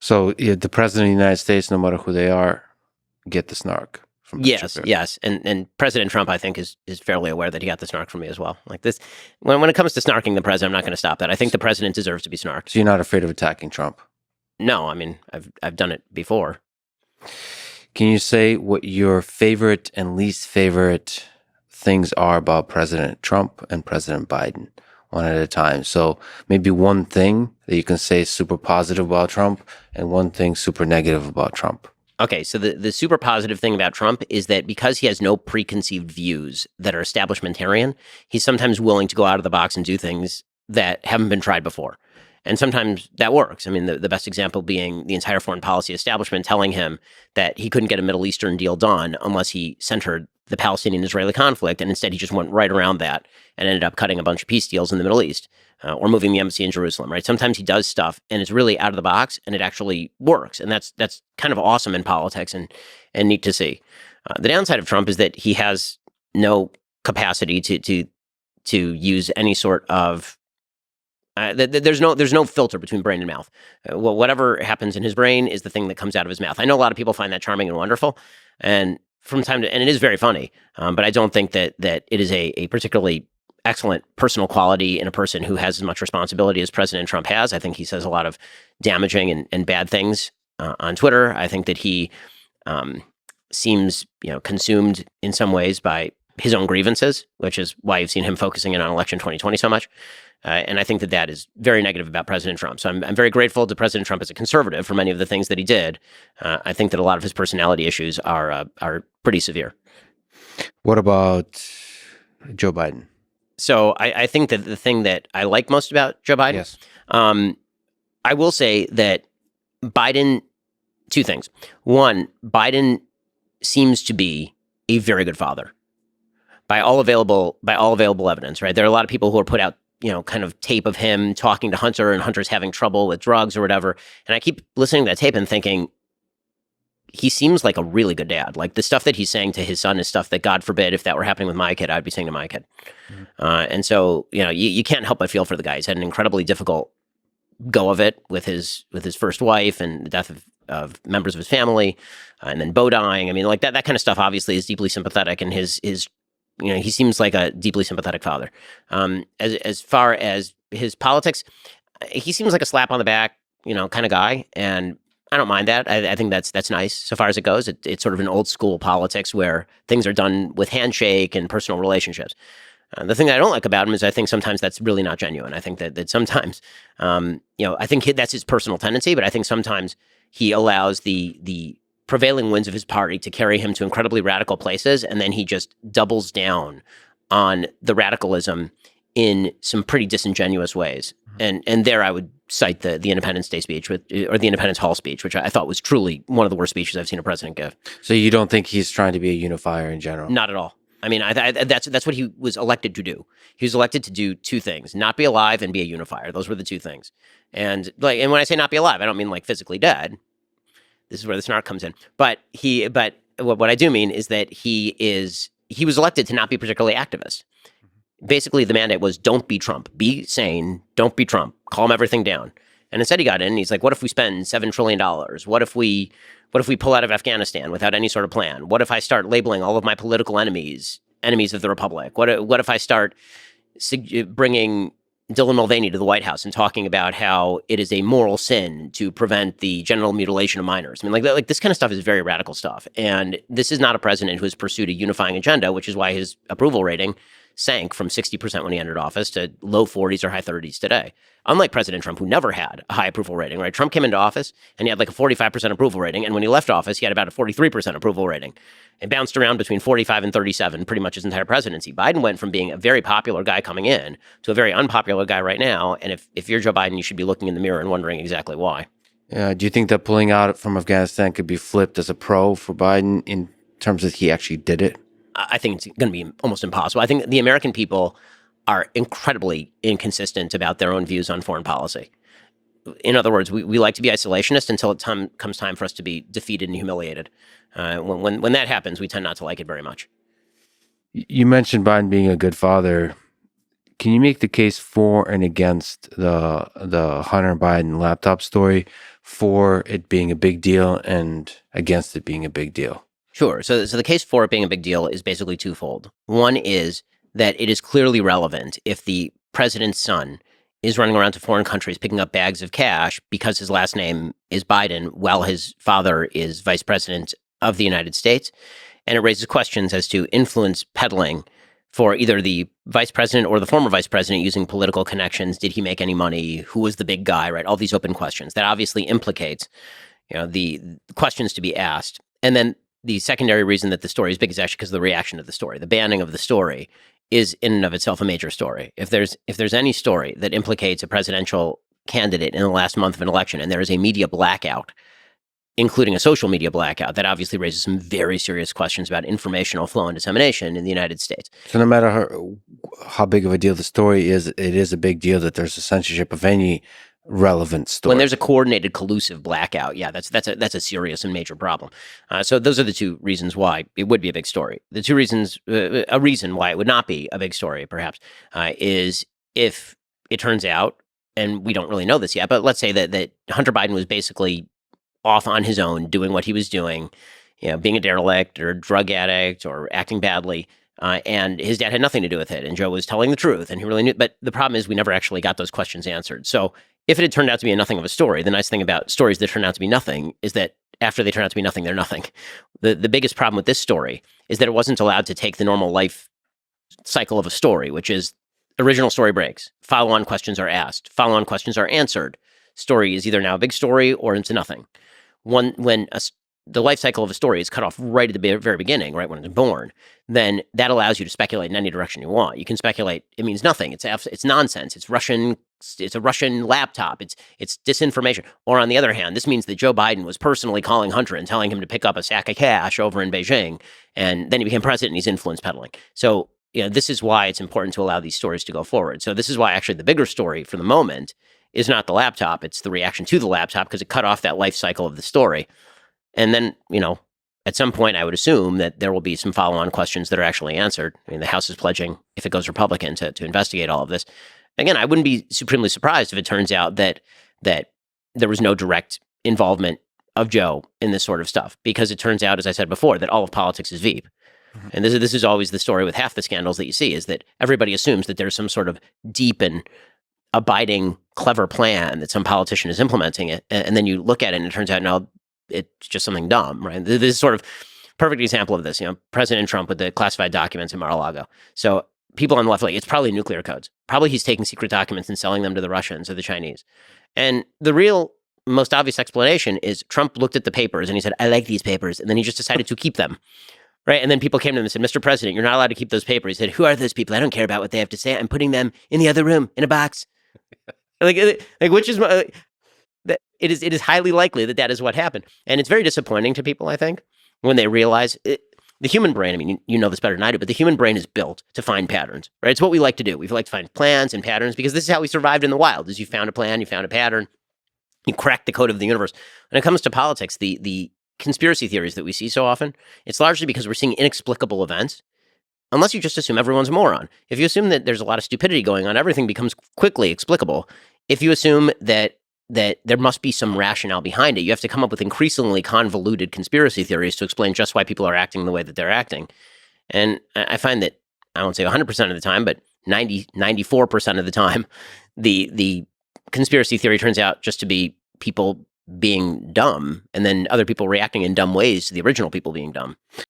So yeah, the president of the United States, no matter who they are, get the snark from Patrick Yes, Barry. yes, and President Trump, I think, is fairly aware that he got the snark from me as well. Like this, when it comes to snarking the president, I'm not going to stop that. I think the president deserves to be snarked. So you're not afraid of attacking Trump. No, I mean I've done it before. Can you say what your favorite and least favorite things are about President Trump and President Biden, one at a time? So maybe one thing that you can say super positive about Trump and one thing super negative about Trump. Okay, so the super positive thing about Trump is that because he has no preconceived views that are establishmentarian, he's sometimes willing to go out of the box and do things that haven't been tried before. And sometimes that works. I mean, the best example being the entire foreign policy establishment telling him that he couldn't get a Middle Eastern deal done unless he centered the Palestinian-Israeli conflict. And instead, he just went right around that and ended up cutting a bunch of peace deals in the Middle East or moving the embassy in Jerusalem, right? Sometimes he does stuff and it's really out of the box and it actually works. And that's kind of awesome in politics and neat to see. The downside of Trump is that he has no capacity to use any sort of there's no filter between brain and mouth. Well, whatever happens in his brain is the thing that comes out of his mouth. I know a lot of people find that charming and wonderful, and from time to, and it is very funny. But I don't think that it is a particularly excellent personal quality in a person who has as much responsibility as President Trump has. I think he says a lot of damaging and bad things on Twitter. I think that he seems consumed in some ways by his own grievances, which is why you've seen him focusing in on election 2020 so much. And I think that is very negative about President Trump. So I'm very grateful to President Trump as a conservative for many of the things that he did. I think that a lot of his personality issues are pretty severe. What about Joe Biden? So I think that the thing that I like most about Joe Biden, Yes. I will say that Biden, two things. One, Biden seems to be a very good father by all available evidence, right? There are a lot of people who are put out kind of tape of him talking to Hunter and Hunter's having trouble with drugs or whatever. And I keep listening to that tape and thinking, he seems like a really good dad. Like the stuff that he's saying to his son is stuff that, God forbid, if that were happening with my kid, I'd be saying to my kid. Mm-hmm. And so, you can't help but feel for the guy. He's had an incredibly difficult go of it with his first wife and the death of members of his family, and then Bo dying. I mean, like that kind of stuff obviously is deeply sympathetic, and his he seems like a deeply sympathetic father. As far as his politics, he seems like a slap on the back, kind of guy, and I don't mind that. I think that's nice so far as it goes. It's sort of an old school politics where things are done with handshake and personal relationships. The thing that I don't like about him is I think sometimes that's really not genuine. I think that sometimes, I think that's his personal tendency, but I think sometimes he allows the prevailing winds of his party to carry him to incredibly radical places, and then he just doubles down on the radicalism in some pretty disingenuous ways. And there I would cite the Independence Day speech or the Independence Hall speech, which I thought was truly one of the worst speeches I've seen a president give. So you don't think he's trying to be a unifier in general? Not at all. I mean, that's what he was elected to do. He was elected to do two things: not be alive and be a unifier. Those were the two things. And when I say not be alive, I don't mean like physically dead. This is where the snark comes in. But what I do mean is that he was elected to not be particularly activist. Basically, the mandate was don't be Trump. Be sane. Don't be Trump. Calm everything down. And instead he got in and he's like, what if we spend $7 trillion? What if we pull out of Afghanistan without any sort of plan? What if I start labeling all of my political enemies of the Republic? What if I start bringing Dylan Mulvaney to the White House and talking about how it is a moral sin to prevent the genital mutilation of minors? I mean, like this kind of stuff is very radical stuff. And this is not a president who has pursued a unifying agenda, which is why his approval rating sank from 60% when he entered office to low 40s or high 30s today. Unlike President Trump, who never had a high approval rating, right? Trump came into office and he had like a 45% approval rating. And when he left office, he had about a 43% approval rating. It bounced around between 45 and 37 pretty much his entire presidency. Biden went from being a very popular guy coming in to a very unpopular guy right now. And if you're Joe Biden, you should be looking in the mirror and wondering exactly why. Do you think that pulling out from Afghanistan could be flipped as a pro for Biden in terms that he actually did it? I think it's going to be almost impossible. I think the American people are incredibly inconsistent about their own views on foreign policy. In other words, we like to be isolationist until it comes time for us to be defeated and humiliated. When that happens, we tend not to like it very much. You mentioned Biden being a good father. can you make the case for and against the Hunter Biden laptop story, for it being a big deal and against it being a big deal? Sure. So the case for it being a big deal is basically twofold. One is that it is clearly relevant if the president's son is running around to foreign countries picking up bags of cash because his last name is Biden while his father is vice president of the United States. And it raises questions as to influence peddling for either the vice president or the former vice president using political connections. Did he make any money? Who was the big guy, right? All these open questions that obviously implicates, the questions to be asked. And then the secondary reason that the story is big is actually because of the reaction to the story. The banning of the story is in and of itself a major story. If there's any story that implicates a presidential candidate in the last month of an election, and there is a media blackout, including a social media blackout, that obviously raises some very serious questions about informational flow and dissemination in the United States. So no matter how big of a deal the story is, it is a big deal that there's a censorship of any relevant story. When there's a coordinated, collusive blackout, yeah, that's a serious and major problem. So those are the two reasons why it would be a big story. The two reasons, a reason why it would not be a big story, perhaps, is if it turns out, and we don't really know this yet, but let's say that Hunter Biden was basically off on his own, doing what he was doing, being a derelict or a drug addict or acting badly. And his dad had nothing to do with it. And Joe was telling the truth, and he really knew. But the problem is we never actually got those questions answered. So if it had turned out to be nothing of a story, the nice thing about stories that turn out to be nothing is that after they turn out to be nothing, they're nothing. The biggest problem with this story is that it wasn't allowed to take the normal life cycle of a story, which is original story breaks, follow-on questions are asked, follow-on questions are answered. Story is either now a big story or into nothing. The life cycle of a story is cut off right at the very beginning, right when it's born, then that allows you to speculate in any direction you want. You can speculate. It means nothing. It's nonsense. It's Russian. It's a Russian laptop. It's disinformation. Or on the other hand, this means that Joe Biden was personally calling Hunter and telling him to pick up a sack of cash over in Beijing, and then he became president and he's influence peddling. So this is why it's important to allow these stories to go forward. So this is why actually the bigger story for the moment is not the laptop. It's the reaction to the laptop because it cut off that life cycle of the story. And then, at some point, I would assume that there will be some follow-on questions that are actually answered. I mean, the House is pledging, if it goes Republican, to investigate all of this. Again, I wouldn't be supremely surprised if it turns out that there was no direct involvement of Joe in this sort of stuff, because it turns out, as I said before, that all of politics is Veep. Mm-hmm. And this is always the story with half the scandals that you see, is that everybody assumes that there's some sort of deep and abiding, clever plan that some politician is implementing it. And then you look at it and it turns out, no, it's just something dumb, right? This is sort of perfect example of this, President Trump with the classified documents in Mar-a-Lago. So people on the left, it's probably nuclear codes. Probably he's taking secret documents and selling them to the Russians or the Chinese. And the real most obvious explanation is Trump looked at the papers and he said, I like these papers. And then he just decided to keep them, right? And then people came to him and said, Mr. President, you're not allowed to keep those papers. He said, who are those people? I don't care about what they have to say. I'm putting them in the other room in a box. Which is that it is highly likely that is what happened. And it's very disappointing to people, I think, when they realize it. The human brain, I mean, you know this better than I do, but the human brain is built to find patterns, right? It's what we like to do. We like to find plans and patterns because this is how we survived in the wild, is you found a plan, you found a pattern, you cracked the code of the universe. When it comes to politics, the conspiracy theories that we see so often, it's largely because we're seeing inexplicable events, unless you just assume everyone's a moron. If you assume that there's a lot of stupidity going on, everything becomes quickly explicable. If you assume that there must be some rationale behind it, you have to come up with increasingly convoluted conspiracy theories to explain just why people are acting the way that they're acting. And I find that, I won't say 100% of the time, but 94% of the time, the conspiracy theory turns out just to be people being dumb, and then other people reacting in dumb ways to the original people being dumb.